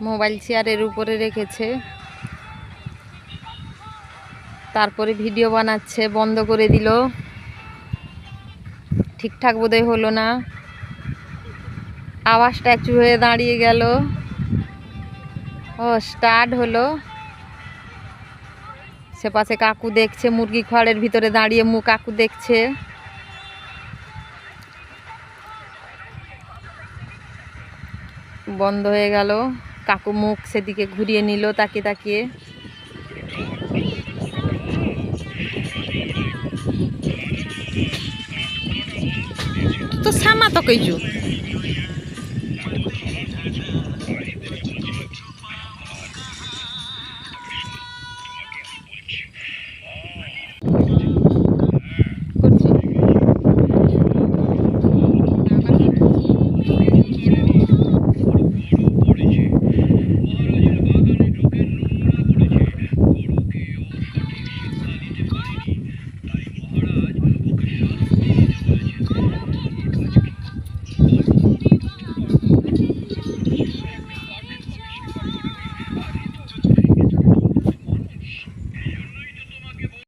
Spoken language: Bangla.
মোবাইল চেয়ারের উপরে রেখেছে, তারপরে ভিডিও বানাচ্ছে, বন্ধ করে দিল। ঠিকঠাক বোধহয় হলো না, আবার স্ট্যাচু হয়ে দাঁড়িয়ে গেল। ও স্টার্ট হলো। সে পাশে কাকু দেখছে, মুরগি খড়ের ভিতরে দাঁড়িয়ে কাকু দেখছে। বন্ধ হয়ে গেল, কাকু মুখ সেদিকে ঘুরিয়ে নিল তাকিয়ে তাকিয়ে। তো সামা তো কইছু।